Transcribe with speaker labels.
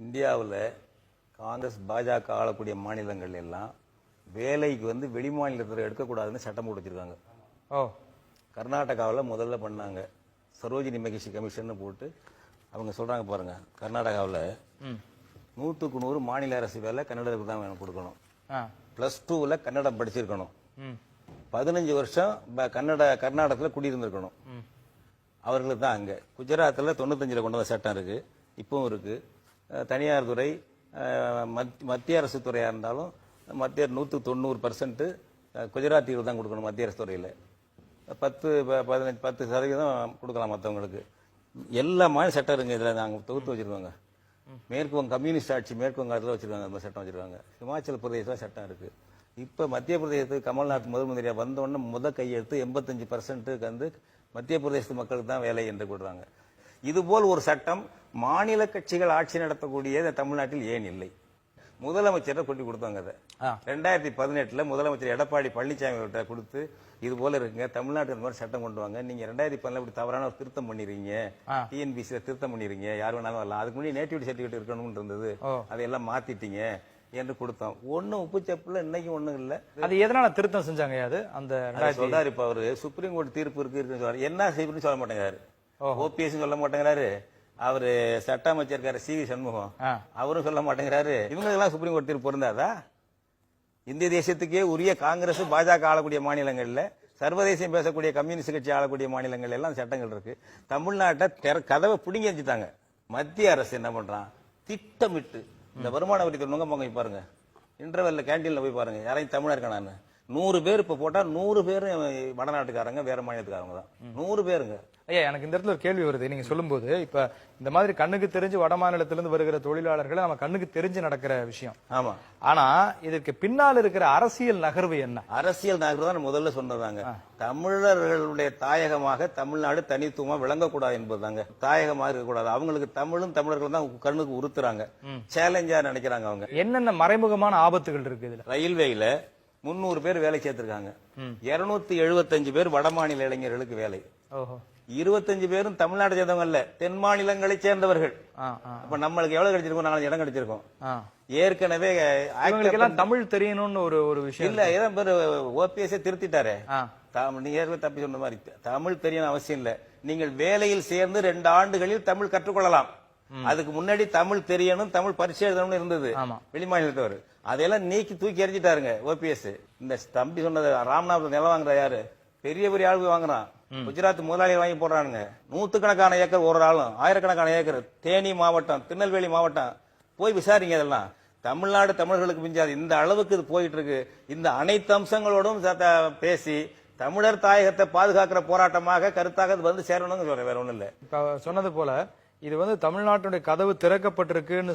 Speaker 1: இந்தியாவில் காங்கிரஸ் பாஜக ஆளக்கூடிய மாநிலங்கள் எல்லாம் வேலைக்கு வந்து வெளி மாநிலத்தில் எடுக்கக்கூடாதுன்னு சட்டம் போட்டு வச்சிருக்காங்க.
Speaker 2: ஓ,
Speaker 1: கர்நாடகாவில் முதல்ல பண்ணாங்க. சரோஜினி மகிஷி கமிஷன் போட்டு அவங்க சொல்றாங்க பாருங்க. கர்நாடகாவில் 100க்கு 100 மாநில அரசு வேலை கன்னடத்துக்கு தான் வேணும் கொடுக்கணும். +2ல கன்னடம் படிச்சிருக்கணும். 15 வருஷம் கர்நாடகத்தில் குடியிருந்திருக்கணும். அவர்களுக்கு தான் அங்க. குஜராத்தில் 95ல கொண்டு வந்த சட்டம் இருக்கு, இப்பவும் இருக்கு. தனியார் துறை மத்திய அரசு துறையா இருந்தாலும் மத்திய 190% குஜராத்திகள் தான் கொடுக்கணும். மத்திய அரசு துறையில் 10% கொடுக்கலாம் மற்றவங்களுக்கு. எல்லா மாநில சட்டம் இருக்கு. இதில் நாங்கள் தொகுத்து வச்சிருக்கோங்க. மேற்கு வங்க கம்யூனிஸ்ட் ஆட்சி மேற்கு வங்காளத்தில் வச்சிருக்காங்க, அந்த சட்டம் வச்சிருக்காங்க. ஹிமாச்சல பிரதேசம் சட்டம் இருக்கு. இப்போ மத்திய பிரதேசத்துக்கு கமல்நாத் முதல் மந்திரியா வந்தோடனே கையெழுத்து 85% வந்து மத்திய பிரதேச மக்களுக்கு தான் வேலை என்று கொடுறாங்க. இதுபோல் ஒரு சட்டம் மாநில கட்சிகள் ஆட்சி நடத்தக்கூடிய தமிழ்நாட்டில் ஏன் இல்லை? முதலமைச்சரை கொண்டு கொடுத்தாங்க. அதை 2018 முதலமைச்சர் எடப்பாடி பழனிசாமி கிட்ட கொடுத்து இது போல இருக்குங்க, தமிழ்நாட்டுக்கு இந்த மாதிரி சட்டம் கொண்டு வாங்க. நீங்க 2017 இப்படி தவறான ஒரு திருத்தம் பண்ணிடுறீங்க, டிஎன்பிசியில திருத்தம் பண்ணிடுறீங்க, யார் வேணாலும் வரலாம். அதுக்கு முன்னாடி நேட்டிவிட்டி சர்டிபிகேட் இருக்கணும்னு இருந்தது, அதையெல்லாம் மாத்திட்டீங்க என்று கொடுத்தோம். ஒன்னும் உப்பு செப்புல இன்னைக்கு ஒண்ணும் இல்ல.
Speaker 2: அது எதனால திருத்தம் செஞ்சாங்க? அது அந்த
Speaker 1: சொல்றாரு. இப்ப அவரு சுப்ரீம் கோர்ட் தீர்ப்பு இருக்குன்னு சொல்றாரு. என்ன செய்யணும்னு சொல்ல மாட்டேங்கிறாரு. ஓபிஎஸ் சொல்ல மாட்டேங்கிறாரு. அவரு சட்ட அமைச்சர் இருக்காரு சி.வி. சண்முகம், அவரும் சொல்ல மாட்டேங்கிறாரு. இவங்க எல்லாம் சுப்ரீம் கோர்ட் தீர்ப்பு பொருந்தாதா? இந்திய தேசத்துக்கே உரிய காங்கிரஸ் பாஜக ஆளக்கூடிய மாநிலங்கள்ல, சர்வதேசம் பேசக்கூடிய கம்யூனிஸ்ட் கட்சி ஆளக்கூடிய மாநிலங்கள் எல்லாம் சட்டங்கள் இருக்கு. தமிழ்நாட்டை கதவை பிடிங்கி வச்சுட்டாங்க. மத்திய அரசு என்ன பண்றான்? திட்டமிட்டு இந்த வருமான வரி தொழில்நுட்பம் போங்க பாருங்க. இன்டர்வெல்ல கேண்டீன்ல போய் பாருங்க, யாரையும் தமிழா இருக்கானு 100 பேர் இப்ப போட்டா 100 பேரும் வடநாட்டுக்காரங்க, வேற மாநிலத்துக்காரங்க தான். 100 பேருங்க.
Speaker 2: ஐயா, எனக்கு இந்த இடத்துல ஒரு கேள்வி வருது. நீங்க சொல்லும்போது இப்ப இந்த மாதிரி கண்ணுக்கு தெரிஞ்சு வட மாநிலத்திலிருந்து வருகிற தொழிலாளர்களை நம்ம கண்ணுக்கு தெரிஞ்சு நடக்கிற விஷயம்.
Speaker 1: ஆமா.
Speaker 2: ஆனா இதற்கு பின்னால் இருக்கிற அரசியல் நகர்வு என்ன?
Speaker 1: அரசியல் நகர்வு தான் முதல்ல சொன்னதாங்க. தமிழர்களுடைய தாயகமாக தமிழ்நாடு தனித்துவமா விளங்கக்கூடாது என்பதுதாங்க. தாயகமாக இருக்கக்கூடாது. அவங்களுக்கு தமிழும் தமிழர்களும் தான் கண்ணுக்கு உறுத்துறாங்க, சேலஞ்சா நினைக்கிறாங்க. அவங்க
Speaker 2: என்னென்ன மறைமுகமான ஆபத்துகள் இருக்கு இதுல?
Speaker 1: ரயில்வேல 300 பேர் வேலை சேர்த்திருக்காங்க. 275 பேர் வட மாநில இளைஞர்களுக்கு வேலை. 25 பேரும் தமிழ்நாட்டை சேர்ந்தவங்க இல்ல, தென் மாநிலங்களை சேர்ந்தவர்கள். அப்ப நம்மளுக்கு எவ்வளவு கிடைச்சிருக்கோம்? 4 இடம் கிடைச்சிருக்கோம். ஏற்கனவே
Speaker 2: தமிழ் தெரியணும்னு ஒரு விஷயம்
Speaker 1: இல்ல. ஏதாவது பேர் ஓபிஎஸ் திருத்திட்டாரு. நீங்க ஏற்கனவே தப்பி சொன்ன மாதிரி தமிழ் தெரியணும் அவசியம் இல்ல. நீங்கள் வேலையில் சேர்ந்து 2 ஆண்டுகளில் தமிழ் கற்றுக்கொள்ளலாம். அதுக்கு முன்னாடி தமிழ் தெரியணும், தமிழ் பரிசு எழுதணும்னு இருந்தது வெளிமாநிலத்தவர். அதையெல்லாம் நீக்கி தூக்கி எறிஞ்சிட்டாருங்க ஓபிஎஸ். இந்த தம்பி சொன்னது ராமநாதபுரம் நிலம் வாங்குற யாரு? பெரிய பெரிய ஆளுக்கு வாங்குறான். குஜராத் முதலாளிகள் வாங்கி போடுறானுங்க. 100கணக்கான ஏக்கர் ஒரு ஆளும், 1000கணக்கான ஏக்கர். தேனி மாவட்டம், திருநெல்வேலி மாவட்டம் போய் விசாரிங்க. இதெல்லாம் தமிழ்நாடு தமிழர்களுக்கு மிஞ்சாது. இந்த அளவுக்கு இது போயிட்டு இருக்கு. இந்த அனைத்து அம்சங்களோடும் பேசி தமிழர் தாயகத்தை பாதுகாக்கிற போராட்டமாக கருத்தாக வந்து சேரணும்னு சொல்றேன், வேற ஒண்ணும் இல்ல.
Speaker 2: சொன்னது போல இது தமிழ்நாட்டுடைய கதவு திறக்கப்பட்டிருக்குன்னு